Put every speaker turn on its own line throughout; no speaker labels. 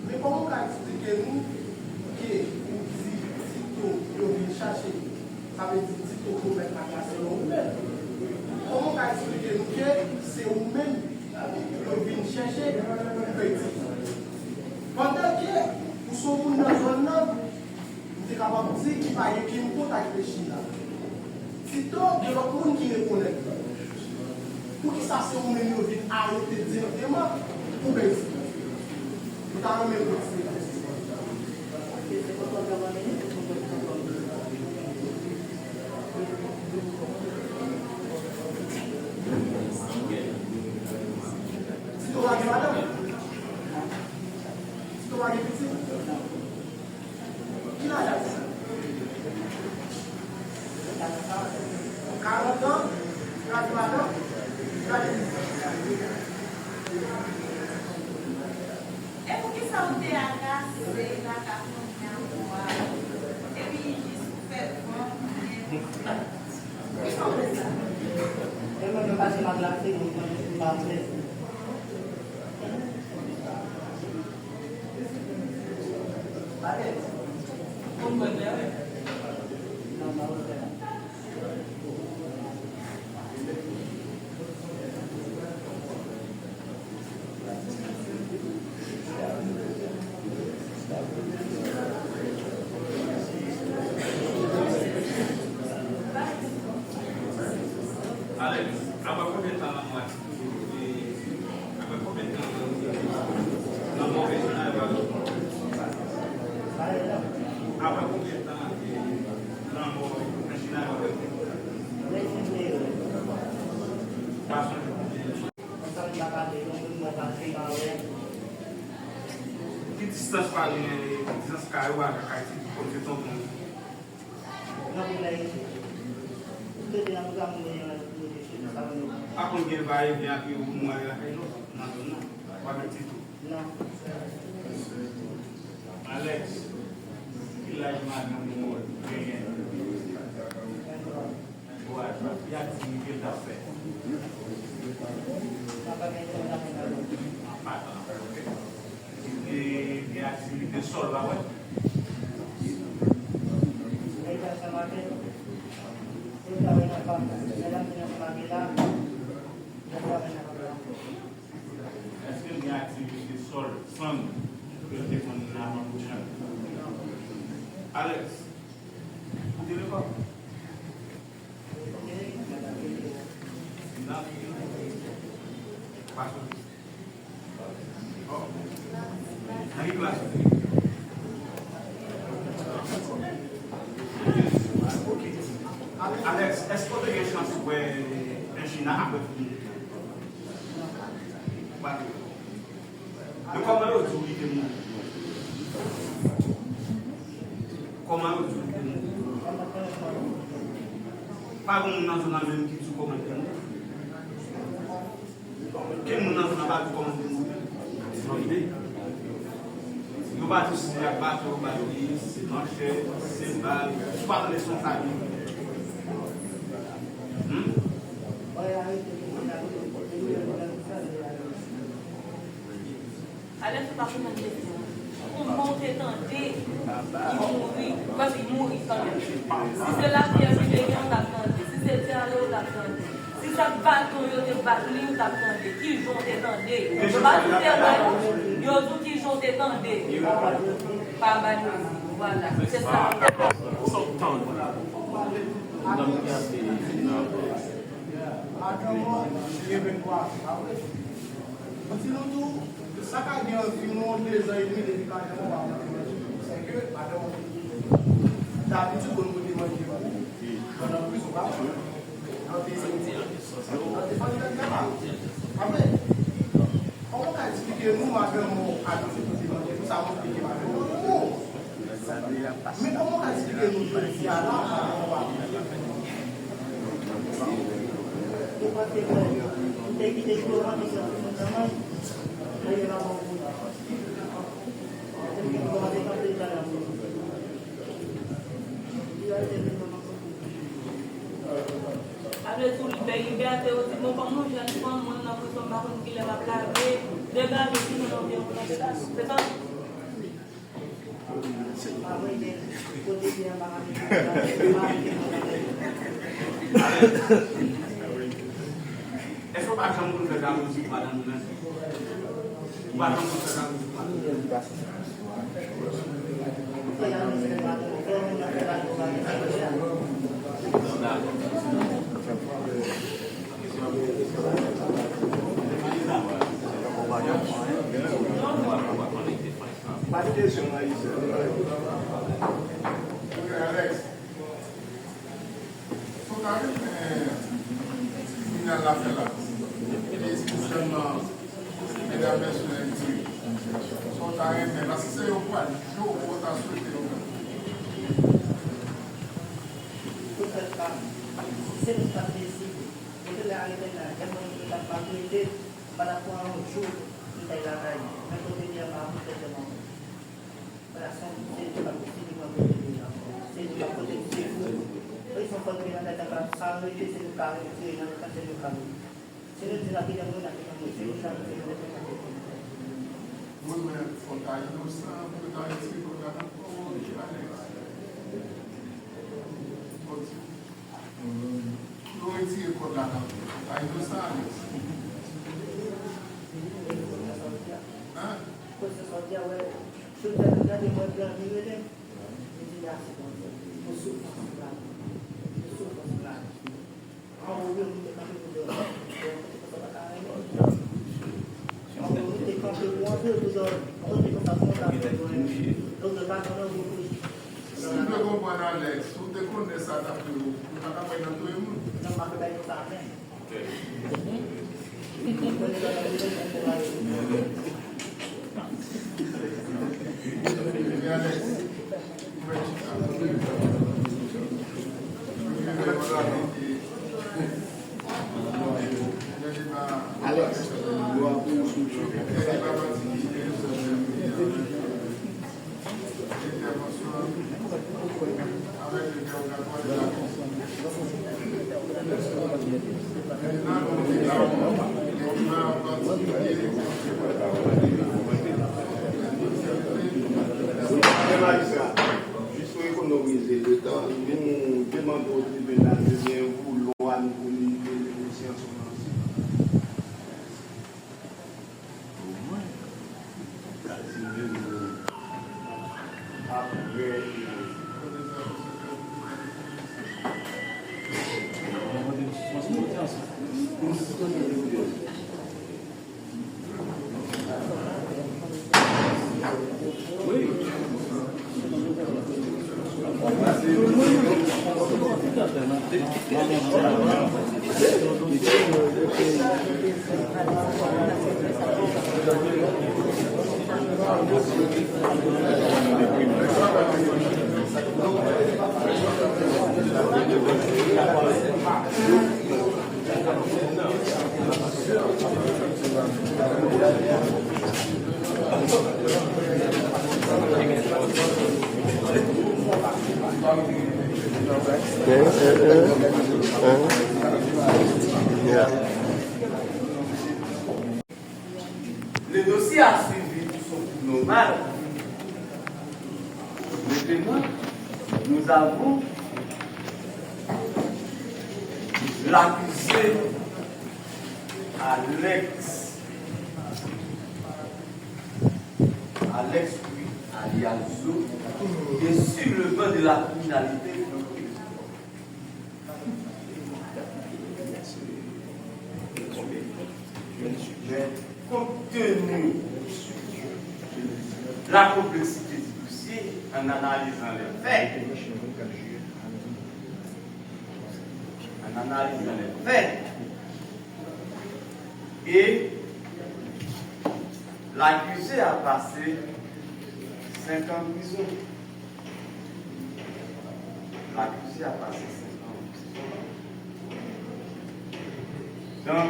Mais comment expliquez-nous que vous venez chercher, ça veut dire que vous mettez la classe vous-même? Comment expliquez-nous que c'est vous-même qui venez chercher petit? Pendant que vous sommes dans la zone, vous êtes capable de dire qu'il n'y a pas de contact avec Chine. C'est donc de l'autre monde qui reconnaît. Pour que ça c'est vous-même qui venez arrêter directement pour petit. Vous avez même
Alex, est-ce que vous avez une chance où un China a fait de comment l'autre joue il est comment l'autre joue il est pas bon dans une même qui joue comme un quel monde dans une base comme nous va tous se battre au balois, c'est marcher, c'est balle, pas dans les sons famille.
Allez, c'est pas une question. On monte tenter, il mourit, parce qu'il mourit quand même. Si c'est la pierre qui est on l'attendait. Si c'est le on l'attendait. Si ça bâton, il y a des bâtons, on l'attendait. Qui joue, t'attendait. Je ne vais pas tout faire là. Il y a d'autres qui jouent, t'attendait. Pas mal. Voilà, c'est ça.
Ça a été un film de 2 ans et demi d'éducation, c'est que d'habitude, on nous demande on a plus ou moins. Après, expliquez-nous, madame, tout ça, vous expliquez, madame. Mais comment expliquez-nous ici à là,
Après tout, liberté aussi, bon, comme nous, jeunes femmes, on a besoin de marron qui les va plaver, dégager si nous n'avons pas de place. C'est ça?
Est-ce qu'on va changer de la musique, madame? On va changer de la musique,
Pas de question, Alex.
Faut quand même la faire là. Et spécialement, mesdames, messieurs, sont quand même, parce que c'est au point, je vous souhaite
c'est une stratégie. Et que la réalité là, elle m'a pas prêté par rapport à un jour qui est la veille. Mais quand on vient à vous, c'est bon. Voilà, c'est pas possible de c'est de la protection. Ils sont pas bien dans la tête, ça a été c'est le cas, c'est le cas, c'est le cas. C'est le cas qui est dans la tête, c'est le cas, c'est le cas.
oui, mais il faut être innocent pour dans les trucs qu'on a Nous retirons contre la dame. Pas innocent, Alex. Hein?
Pour se sortir, ouais. Je te regarde et moi, je vais dire, je dis là, c'est bon. Je souffre en là. Je souffre en là. En haut, je me décante de l'autre. En haut, je décante de l'autre. On décante de l'autre. Donc, le bâton, on oublie.
Si vous pouvez comprendre, Alex, vous te connaissez ça, vous ne pouvez pas dans tout le monde.
Non, je ne vais pas faire.
Alex, juste pour économiser le temps, nous demandons au tribunal de bien vouloir nous communiquer les négociations. Le dossier a suivi tout son cours normal. Maintenant, nous avons l'accusé Alex puis alias Zo, qui est sur le banc de la criminalité. Mais compte tenu de la complexité du dossier, en analysant les faits, et
l'accusé a passé 5 ans en prison. L'accusé a passé 5 ans en prison. Donc,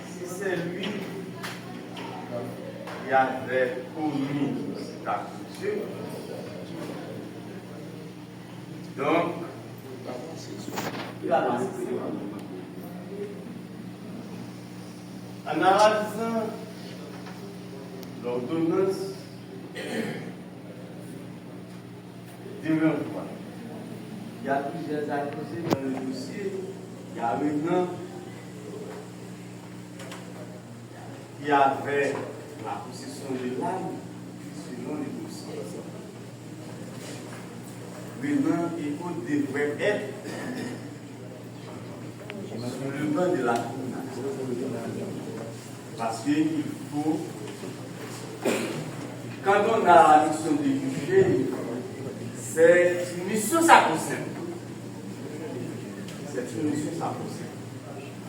si c'est lui qui avait commis cet accusé, donc, il a passé 5 ans. En analysant l'ordonnance de renvoi, il y a plusieurs accusés dans le dossier. Il y a maintenant qui avait la possession de l'arme selon le dossier. Maintenant, il devrait être sur le banc de la criminalité. Parce qu'il faut, quand on a la mission de juger, c'est une mission sacro-sainte. C'est une mission sacro-sainte.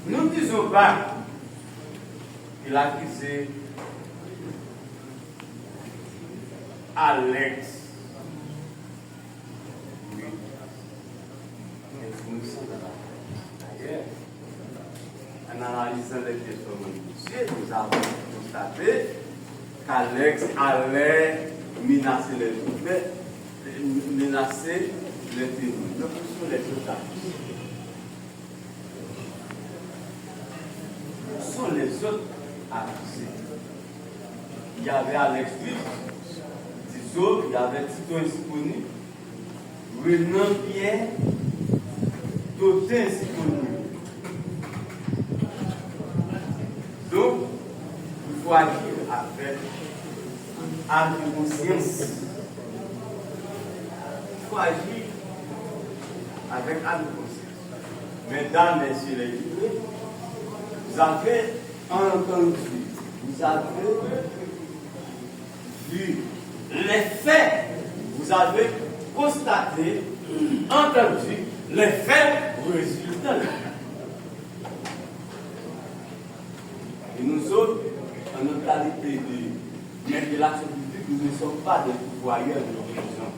Nous ne disons pas qu'il a accusé Alex. Oui. C'est une mission d'ailleurs. En analysant les questions du dossier, nous avons constaté qu'Alex allait menacer les témoins. Donc, ce sont les autres accusés. Ce sont les autres accusés. Il y avait Alex Tissot, il y avait Tito Insiponi, Renan Pierre, Totin Insiponi. Donc, il faut agir avec âme de conscience. Il faut agir avec âme de conscience. Mesdames, messieurs les jurés, vous avez entendu, vous avez vu les faits, vous avez constaté, entendu les faits résultats. Et nous autres, en notre qualité de maître de l'action publique, nous ne sommes pas des pourvoyeurs de l'opposition.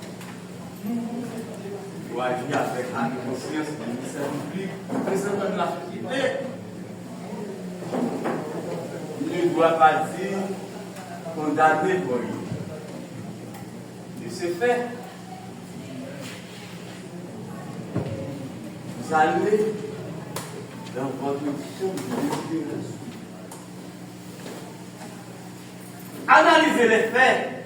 Il faut agir avec la conscience du ministère public, représentant de la société. Il ne doit pas dire condamner pour lui. Et c'est fait. Vous allez dans votre chambre de libération. Analysez les faits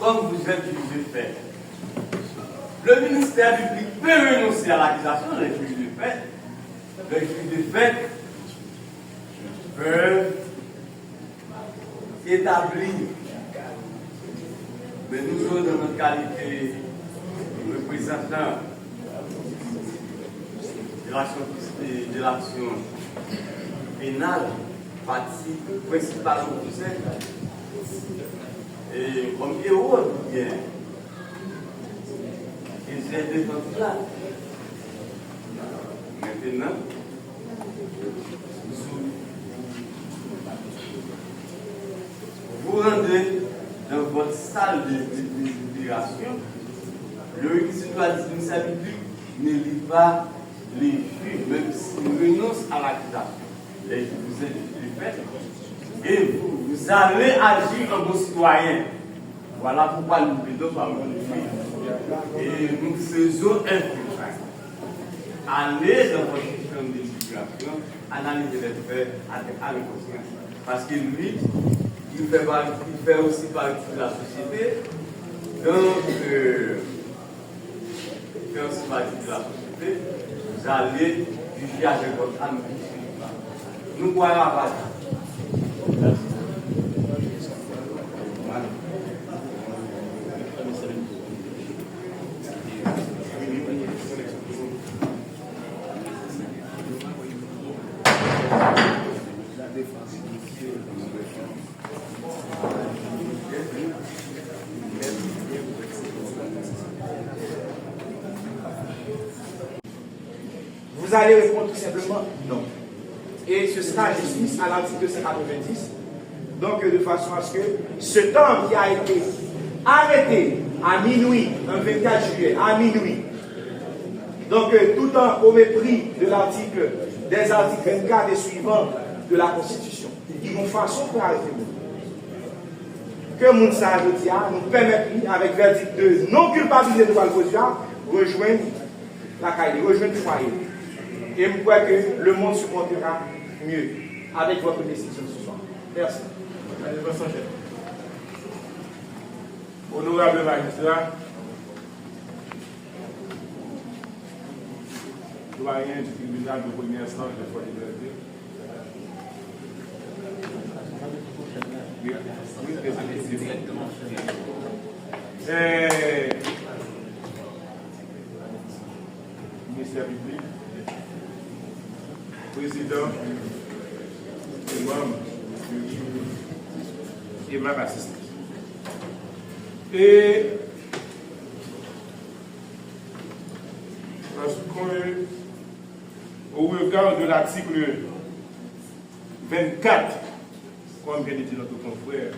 comme vous êtes jugé fait. Le ministère public peut renoncer à l'accusation, les juges de fait. Les juges de fait peuvent établir. Mais nous sommes dans notre qualité de représentants de l'action pénale, partie principale au procès, et comme héros du bien, ils aient défendu là. Maintenant, vous rendez dans votre salle de délibération, le réquisitoire du ministère public ne lit pas les juges, même s'ils renoncent à l'accusation. Les juges vous êtes du fait, et vous allez agir en bon citoyen. Voilà pourquoi nous plaidons par le juge. Et nous faisons un coup. Allez dans votre système de délibération, analysez les faits avec conscience. Parce que lui, il fait aussi partie de la société. Donc, il fait aussi partie de la société. Vous allez juger avec votre âme. Nous croyons à ça.
Vous allez répondre tout simplement non.
et ce sera justice à l'article 190. Donc, de façon à ce que ce temps qui a été arrêté à minuit, un 24 juillet, à minuit, donc tout en au mépris des articles 4 et suivants de la Constitution, ils vont façon pour arrêter nous. Que Mounsa Jotia nous permette, avec verdict de non-culpabilité de Walposia, rejoindre la caille, rejoindre le foyer. Et je crois que le monde supportera mieux avec votre décision ce soir. Merci.
Allez, va s'enchaîner. Honorable magistrat, doyen du tribunal de première instance de Fort-de-Liberté. Ministère public, président et membre et ma assistante. Et parce qu'au regard de l'article 24, comme vient de dire notre confrère,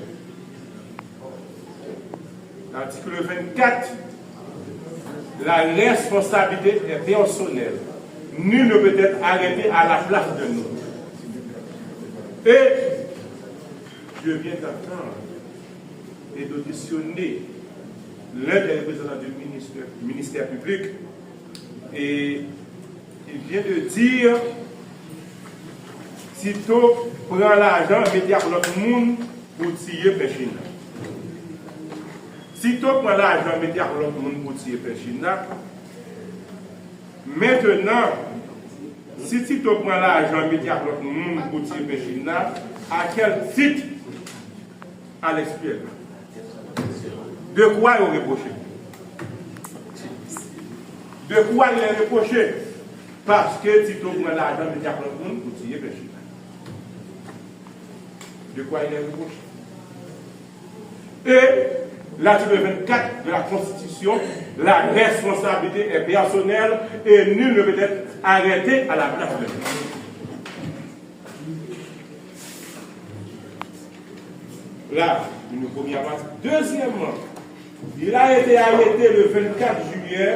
l'article 24, la responsabilité est personnelle. Nul ne peut être arrêté à la place de nous. Et je viens d'entendre et d'auditionner l'un des représentants du ministère public et il vient de dire sitôt prend l'argent, mettez à l'autre monde pour tirer Péchina. Sitôt prend l'argent, mettez à l'autre monde pour tirer Péchina. Maintenant, si sitôt prend l'argent, mettez à l'autre monde pour tirer Péchina, à quel titre à l'expert? De quoi il est reproché? De quoi il est reproché? Parce que Tito prend l'argent de Jacques Lopon pour tirer Péchina. De quoi il est reproché? Et l'article 24 de la Constitution, la responsabilité est personnelle et nul ne peut être arrêté à la place de lui. Là, une première partie. Deuxièmement, il a été arrêté le 24 juillet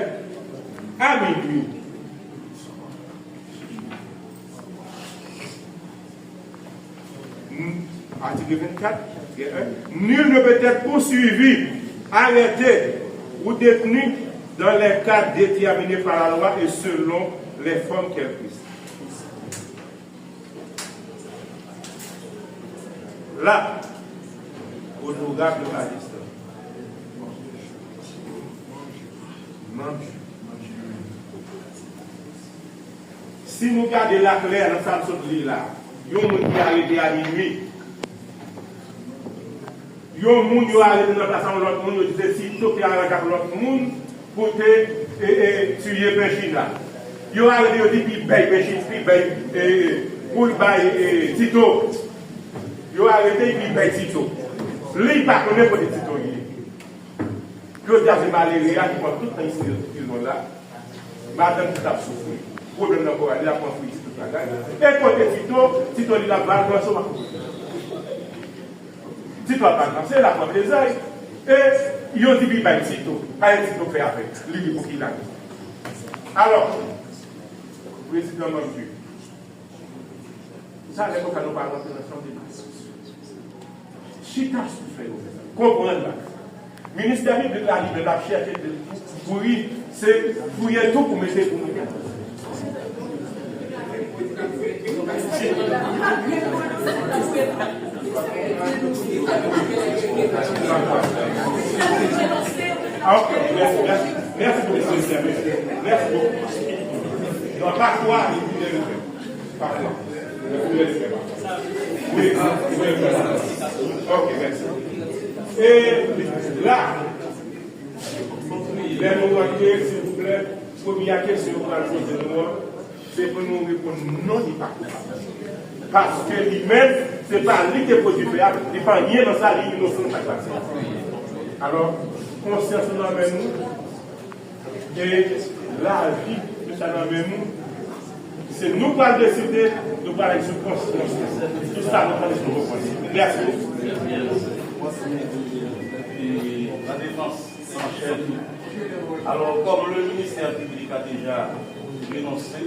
à minuit. Article 24, nul ne peut être poursuivi, arrêté ou détenu dans les cas déterminés par la loi et selon les formes qu'elle prise. Là, honorable magistrat, si nous gardons la claire dans sa sauterie là, il y a un monde qui est arrêté à minuit. Il y a un monde qui est arrêté dans la place de l'autre monde, il dit si tu es arrêté avec l'autre monde pour te tuer Péchina. Il y a arrêté, il dit qu'il paye Péchina, il paye pour le bail Tito. Il y a arrêté, il paye Tito. Lui, il ne connaît pas de Tito. Claudia Maléria qui prend tout le temps ici, ils là. Madame qui a souffert. Problème d'encore, elle a construit toute la gagne. Et côté Tito, il a mal dans son marque. Tito a pas lancé, il a pas les ailes. Et il a dit qu'il va être Tito. Pas Tito fait avec. Lui, pour qu'il a. Alors, président Mamdu, ça, les gens qui nous parlent de la santé. Chita souffert. Comprendre là. Ministère de la Liberté a cherché pour lui, c'est fouiller tout pour mettre pour nous. Merci pour les services. Merci beaucoup. Donc, par quoi il voulait le faire? Par quoi? Vous voulez le faire? Oui, vous voulez le faire. Ok, merci. Et là, les mots s'il vous plaît, première question pour la chose de nous, c'est pour nous répondre non, il n'est pas coupable. Parce que lui-même, ce n'est pas lui qui est produit faire, il n'est pas rien dans sa ligne, nous sommes pas passés. Alors, conscience nous emmène nous, et la vie de ça nous emmène nous,
C'est nous qui allons décider, nous allons aller sur conséquence. Tout ça, nous allons aller sur conséquence. Merci.
Et la défense s'enchaîne. Alors, comme le ministère public a déjà dénoncé,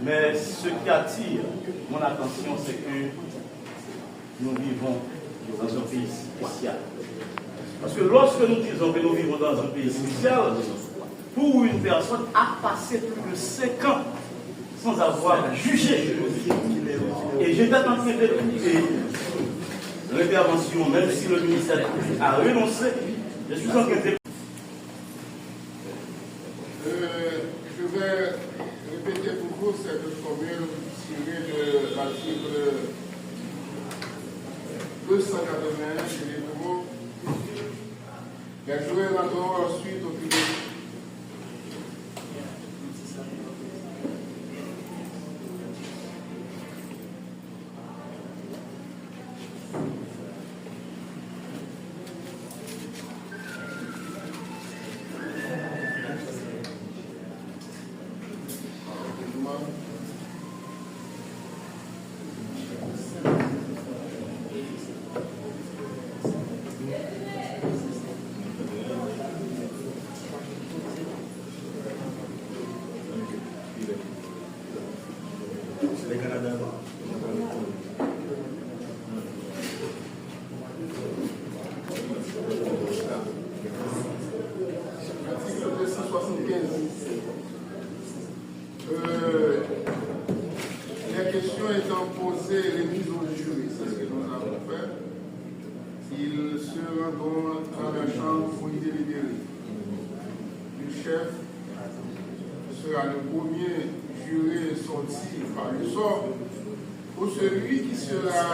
mais ce qui attire mon attention, c'est que nous vivons dans un pays spécial. Parce que lorsque nous disons que nous vivons dans un pays spécial, pour une personne a passé plus de 5 ans sans avoir jugé. Et j'étais en train d'écouter l'intervention, même si le ministère a renoncé, je suis en train de...
Je vais répéter pour vous cette formule tirée de l'article 281 du livre. Les joueurs rendront ensuite au public. Les questions étant posées, les mises au jury, c'est ce que nous avons fait. Ils se rendront dans la chambre pour y délibérer. Le chef sera le premier juré sorti par le sort pour celui qui sera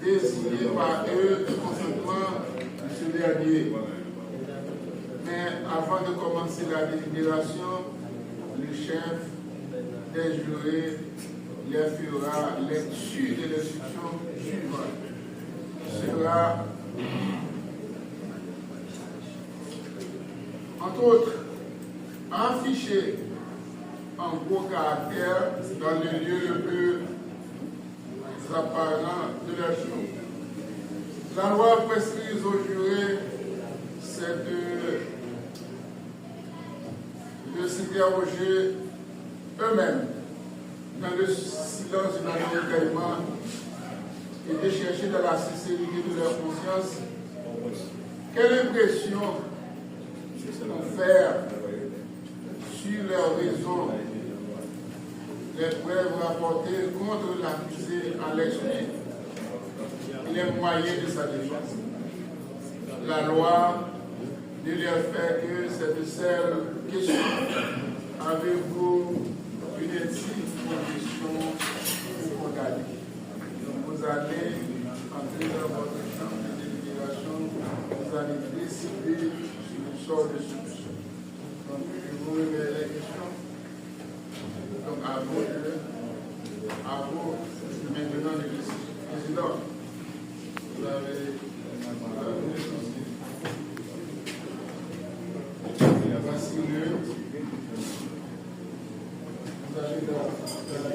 désigné par eux de consentement de ce dernier. Mais avant de commencer la délibération, le chef des jurés les fera lecture de l'instruction suivante. Sera, entre autres, affiché en gros caractère dans le lieu le plus apparent de la chose. La loi prescrit aux jurés, c'est de s'interroger eux-mêmes dans le silence du également et de chercher dans la sincérité de leur conscience quelle impression faire sur leurs raisons les preuves rapportées contre l'accusé en l'explique et les moyens de sa défense. La loi ne leur fait que cette seule question. Avez-vous une intime condition pour condamner? Vous allez entrer dans votre chambre de délibération, vous allez décider sur le sort de ce monsieur. Donc, je vous remets les questions. Donc, à vous maintenant le président. Vous avez voici le. Vous allez dans la